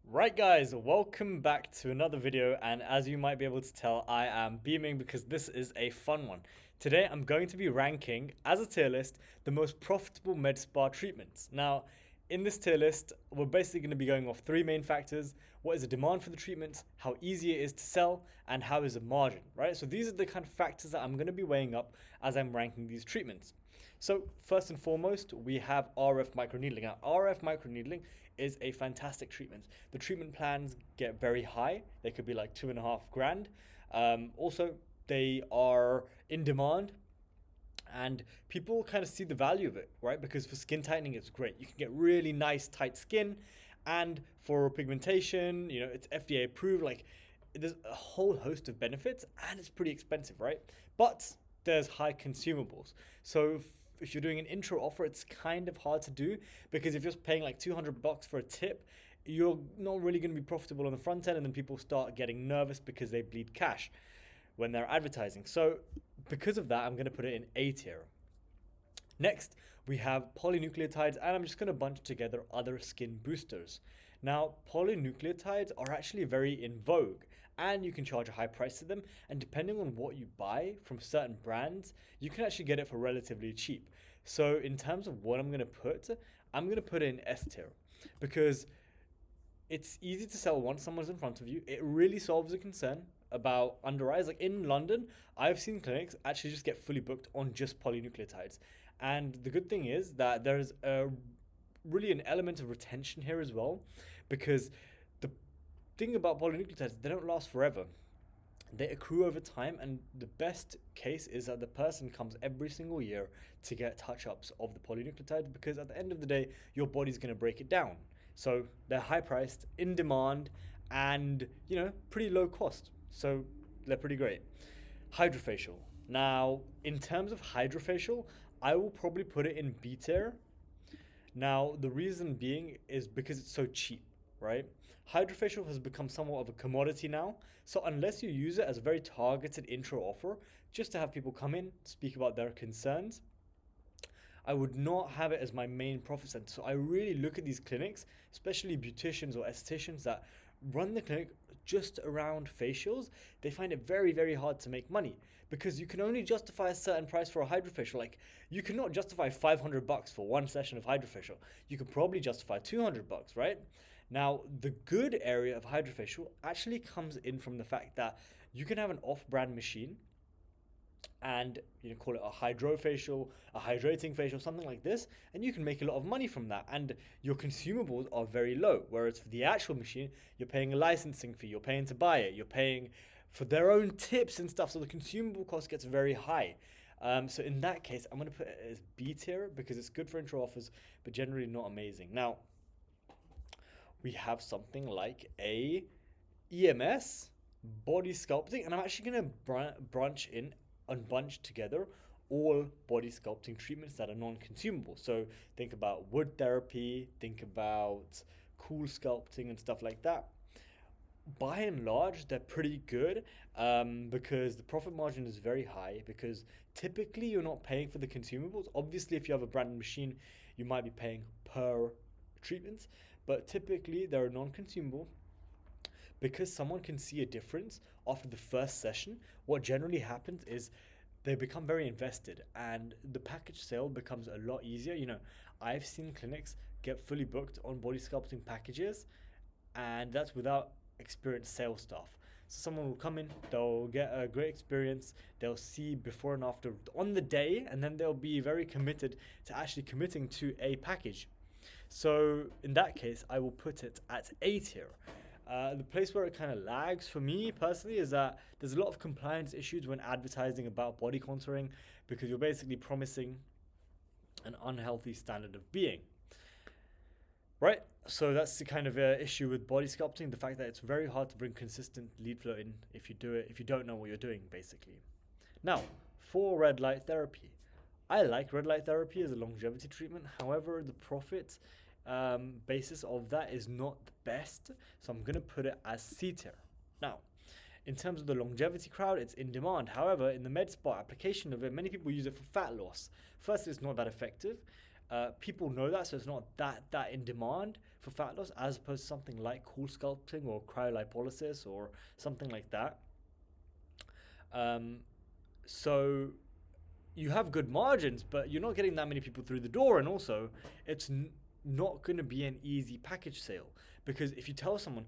Right guys, welcome back to another video, and as you might be able to tell, I am beaming because this is a fun one. Today I'm going to be ranking, as a tier list, the most profitable med spa treatments. Now, in this tier list, we're basically going to be going off three main factors: what is the demand for the treatment, how easy it is to sell, and how is the margin, right? So these are the kind of factors that I'm going to be weighing up as I'm ranking these treatments. So first and foremost, we have RF microneedling. Now, RF microneedling is a fantastic treatment. The treatment plans get very high. They could be like 2.5 grand. Also, they are in demand, and people kind of see the value of it, right? Because for skin tightening, it's great. You can get really nice tight skin, and for pigmentation, it's FDA approved. Like, there's a whole host of benefits, and it's pretty expensive, right? But there's high consumables. So if you're doing an intro offer, it's kind of hard to do, because if you're just paying like 200 bucks for a tip, you're not really going to be profitable on the front end, and then people start getting nervous because they bleed cash when they're advertising. So because of that, I'm going to put it in A tier. Next, we have polynucleotides, and I'm just going to bunch together other skin boosters. Now, polynucleotides are actually very in vogue, and you can charge a high price to them. And depending on what you buy from certain brands, you can actually get it for relatively cheap. So, in terms of what I'm going to put it in S tier, because it's easy to sell once someone's in front of you. It really solves a concern about under eyes. Like in London, I've seen clinics actually just get fully booked on just polynucleotides. And the good thing is that there's really an element of retention here as well, because the thing about polynucleotides, they don't last forever. They accrue over time, and the best case is that the person comes every single year to get touch-ups of the polynucleotide, because at the end of the day, your body's going to break it down. So they're high priced, in demand, and pretty low cost. So they're pretty great. Hydrofacial. Now, in terms of hydrofacial, I will probably put it in B tier. Now, the reason being is because it's so cheap, right? Hydrofacial has become somewhat of a commodity now. So unless you use it as a very targeted intro offer, just to have people come in, speak about their concerns, I would not have it as my main profit center. So I really look at these clinics, especially beauticians or estheticians that run the clinic just around facials. They find it very, very hard to make money, because you can only justify a certain price for a hydrofacial. Like, you cannot justify 500 bucks for one session of hydrofacial. You can probably justify 200 bucks, right? Now, the good area of hydrofacial actually comes in from the fact that you can have an off-brand machine and call it a hydrofacial, a hydrating facial, something like this, and you can make a lot of money from that, and your consumables are very low. Whereas for the actual machine, you're paying a licensing fee, you're paying to buy it, you're paying for their own tips and stuff, so the consumable cost gets very high. So in that case, I'm going to put it as B tier, because it's good for intro offers, but generally not amazing. Now, we have something like a EMS, body sculpting, and I'm actually going to branch in and bunch together all body sculpting treatments that are non-consumable. So think about wood therapy, think about cool sculpting and stuff like that. By and large, they're pretty good, because the profit margin is very high, because typically you're not paying for the consumables. Obviously, if you have a branded machine, you might be paying per treatment, but typically they're non-consumable, because someone can see a difference after the first session. What generally happens is they become very invested, and the package sale becomes a lot easier. I've seen clinics get fully booked on body sculpting packages, and that's without experienced sales staff. So someone will come in, they'll get a great experience, they'll see before and after on the day, and then they'll be very committed to actually committing to a package. So in that case, I will put it at A tier. The place where it kind of lags for me personally is that there's a lot of compliance issues when advertising about body contouring, because you're basically promising an unhealthy standard of being. Right? So that's the kind of issue with body sculpting, the fact that it's very hard to bring consistent lead flow in if you don't know what you're doing, basically. Now, for red light therapy. I like red light therapy as a longevity treatment. However, the profit basis of that is not the best, so I'm going to put it as C tier. Now, in terms of the longevity crowd, it's in demand. However, in the med spa application of it, many people use it for fat loss. First, it's not that effective. People know that, so it's not that in demand for fat loss as opposed to something like cool sculpting or cryolipolysis or something like that. Um, so you have good margins, but you're not getting that many people through the door, and also it's not going to be an easy package sale, because if you tell someone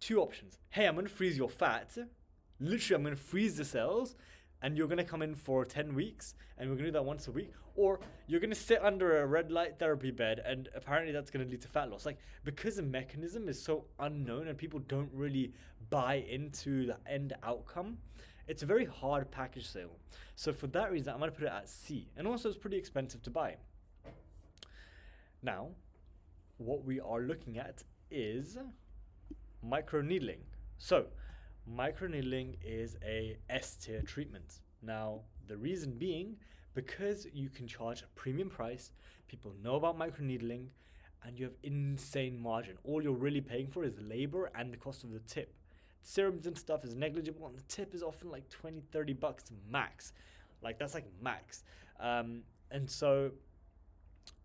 two options, hey, I'm going to freeze your fat, literally I'm going to freeze the cells, and you're going to come in for 10 weeks and we're going to do that once a week, or you're going to sit under a red light therapy bed and apparently that's going to lead to fat loss. Like, because the mechanism is so unknown and people don't really buy into the end outcome, it's a very hard package sale. So for that reason, I'm going to put it at C. And also it's pretty expensive to buy. Now, what we are looking at is microneedling. So microneedling is a S tier treatment. Now, the reason being, because you can charge a premium price, people know about microneedling, and you have insane margin. All you're really paying for is labor and the cost of the tip. Serums and stuff is negligible, and the tip is often like 20, $30 max. Like, that's like max. And so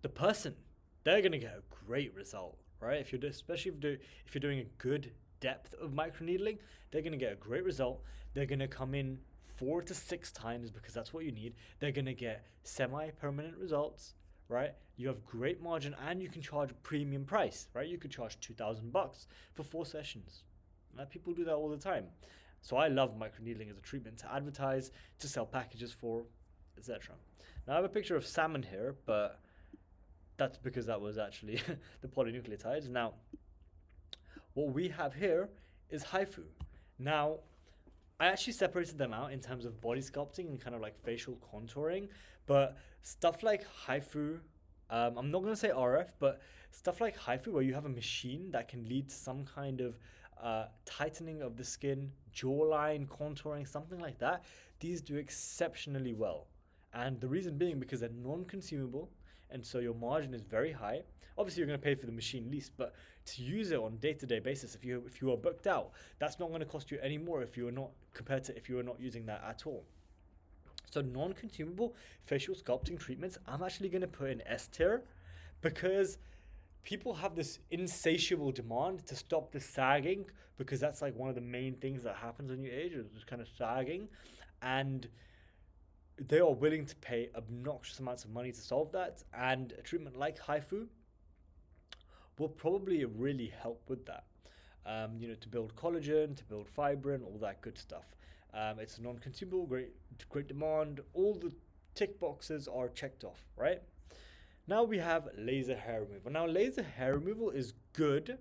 the person, they're gonna get a great result, right? Especially if you're doing a good depth of microneedling, they're going to get a great result. They're going to come in 4 to 6 times because that's what you need. They're going to get semi-permanent results, right? You have great margin, and you can charge a premium price, right? You could charge $2,000 for 4 sessions. People do that all the time. So I love microneedling as a treatment to advertise, to sell packages for, etc. Now I have a picture of salmon here, but that's because that was actually the polynucleotides. Now, what we have here is HIFU. Now, I actually separated them out in terms of body sculpting and kind of like facial contouring, but stuff like HIFU, I'm not going to say RF, but stuff like HIFU, where you have a machine that can lead to some kind of tightening of the skin, jawline contouring, something like that, these do exceptionally well. And the reason being because they're non-consumable, and so your margin is very high. Obviously, you're going to pay for the machine lease, but to use it on a day-to-day basis, if you are booked out, that's not going to cost you any more if you are not compared to if you are not using that at all. So non-consumable facial sculpting treatments, I'm actually going to put in S tier, because people have this insatiable demand to stop the sagging, because that's like one of the main things that happens when you age, is just kind of sagging, and they are willing to pay obnoxious amounts of money to solve that, and a treatment like HIFU will probably really help with that. To build collagen, to build fibrin, all that good stuff. It's non-consumable, great demand. All the tick boxes are checked off, right? Now we have laser hair removal. Now, laser hair removal is good.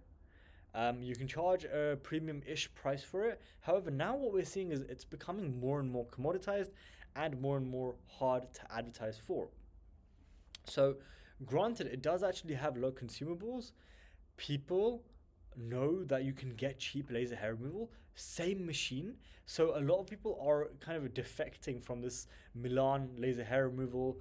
You can charge a premium-ish price for it. However, now what we're seeing is it's becoming more and more commoditized and more hard to advertise for. So, granted, it does actually have low consumables. People know that you can get cheap laser hair removal, same machine. So a lot of people are kind of defecting from this Milan laser hair removal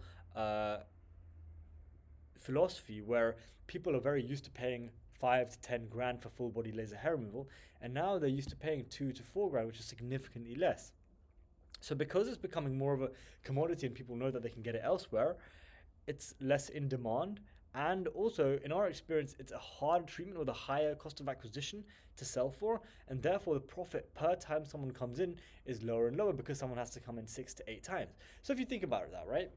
philosophy, where people are very used to paying 5 to 10 grand for full body laser hair removal, and now they're used to paying 2 to 4 grand, which is significantly less. So because it's becoming more of a commodity and people know that they can get it elsewhere, it's less in demand. And also, in our experience, it's a hard treatment with a higher cost of acquisition to sell for, and therefore the profit per time someone comes in is lower and lower because someone has to come in 6 to 8 times. So if you think about that, right?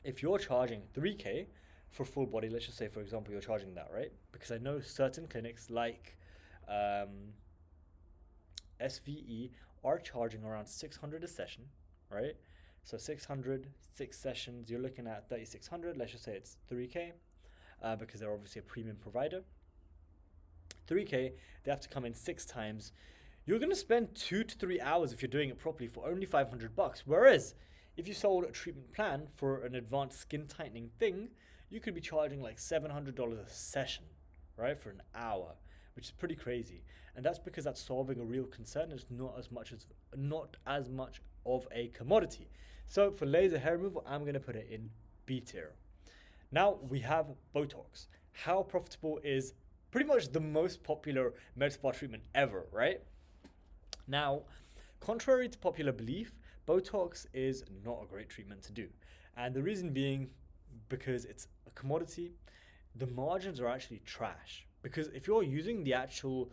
If you're charging 3K for full body, let's just say, for example, you're charging that, right? Because I know certain clinics like SVE are charging around 600 a session, right? So 600, 6 sessions, you're looking at 3,600. Let's just say it's 3K, because they're obviously a premium provider. 3K, they have to come in 6 times. You're going to spend 2 to 3 hours if you're doing it properly for only $500. Whereas if you sold a treatment plan for an advanced skin tightening thing, you could be charging like $700 a session, right, for an hour, which is pretty crazy. And that's because that's solving a real concern. It's not as much of a commodity. So for laser hair removal, I'm going to put it in B tier. Now we have Botox. How profitable is pretty much the most popular med spa treatment ever, right? Now, contrary to popular belief, Botox is not a great treatment to do. And the reason being because it's a commodity, the margins are actually trash. Because if you're using the actual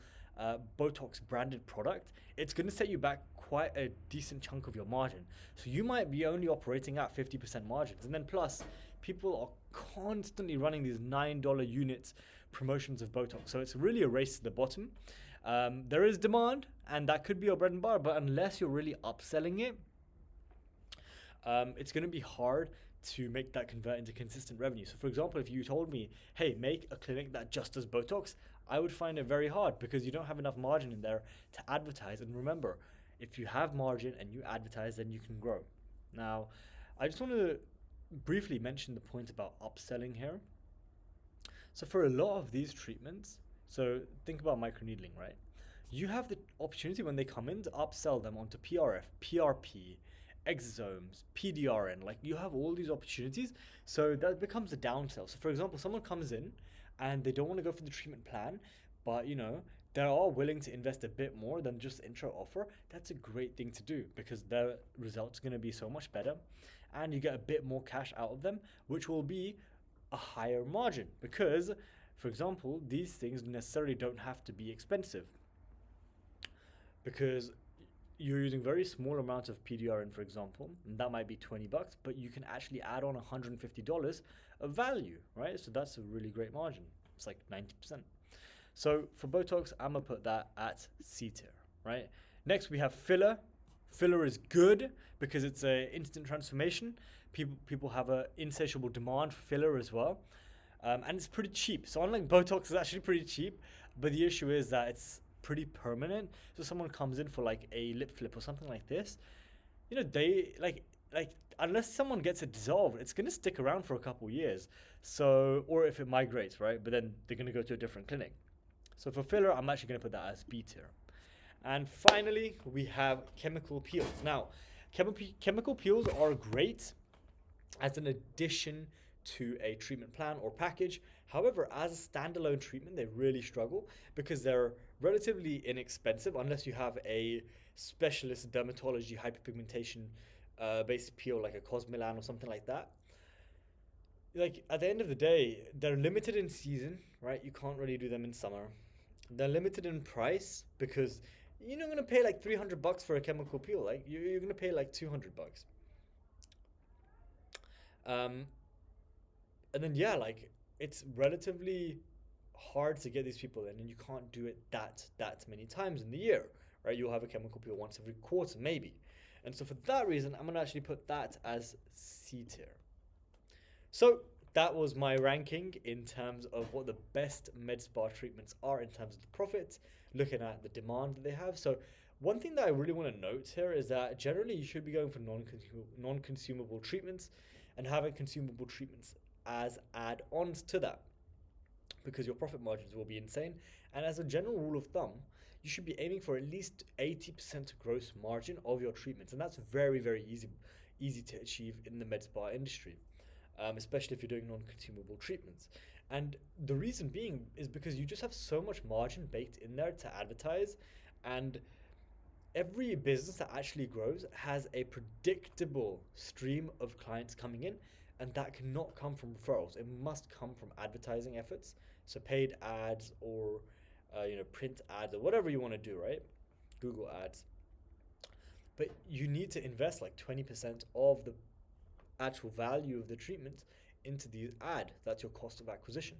Botox branded product, it's going to set you back quite a decent chunk of your margin. So you might be only operating at 50% margins. And then plus, people are constantly running these $9 units promotions of Botox. So it's really a race to the bottom. There is demand, and that could be your bread and butter, but unless you're really upselling it, it's going to be hard to make that convert into consistent revenue. So for example, if you told me, hey, make a clinic that just does Botox, I would find it very hard because you don't have enough margin in there to advertise. And remember, if you have margin and you advertise, then you can grow. Now, I just want to briefly mention the point about upselling here. So for a lot of these treatments, so think about microneedling, right? You have the opportunity when they come in to upsell them onto PRF, PRP, exosomes, PDRN. Like, you have all these opportunities, so that becomes a downsell. So for example, someone comes in and they don't want to go for the treatment plan, but they are willing to invest a bit more than just intro offer. That's a great thing to do because their results are going to be so much better, and you get a bit more cash out of them, which will be a higher margin because, for example, these things necessarily don't have to be expensive because you're using very small amounts of PDRN, for example, and that might be $20, but you can actually add on $150 of value, right? So that's a really great margin. It's like 90%. So for Botox, I'm gonna put that at C tier, right? Next, we have filler. Filler is good because it's an instant transformation. People have an insatiable demand for filler as well. And it's pretty cheap. So unlike Botox, it's actually pretty cheap, but the issue is that it's pretty permanent. So someone comes in for like a lip flip or something like this, they like unless someone gets it dissolved, it's gonna stick around for a couple years. So, or if it migrates, right? But then they're gonna go to a different clinic. So for filler, I'm actually gonna put that as B tier. And finally, we have chemical peels. Now, chemical peels are great as an addition to a treatment plan or package. However, as a standalone treatment, they really struggle because they're relatively inexpensive unless you have a specialist dermatology hyperpigmentation based peel like a Cosmelan or something like that. Like, at the end of the day, they're limited in season, right? You can't really do them in summer. They're limited in price because you're not gonna pay like $300 for a chemical peel. Like, you're gonna pay like $200. And then yeah, like, it's relatively hard to get these people in, and you can't do it that many times in the year, right? You'll have a chemical peel once every quarter, maybe. And so for that reason, I'm gonna actually put that as C tier. So that was my ranking in terms of what the best med spa treatments are in terms of the profits, looking at the demand that they have. So one thing that I really want to note here is that generally you should be going for non-consumable treatments and having consumable treatments as add-ons to that, because your profit margins will be insane. And as a general rule of thumb, you should be aiming for at least 80% gross margin of your treatments, and that's very, very easy to achieve in the med spa industry, especially if you're doing non-consumable treatments. And the reason being is because you just have so much margin baked in there to advertise, and every business that actually grows has a predictable stream of clients coming in, and that cannot come from referrals. It must come from advertising efforts, so paid ads or print ads or whatever you want to do, right? Google ads. But you need to invest like 20% of the actual value of the treatment into the ad. That's your cost of acquisition.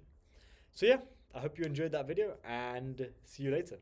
So yeah, I hope you enjoyed that video, and see you later.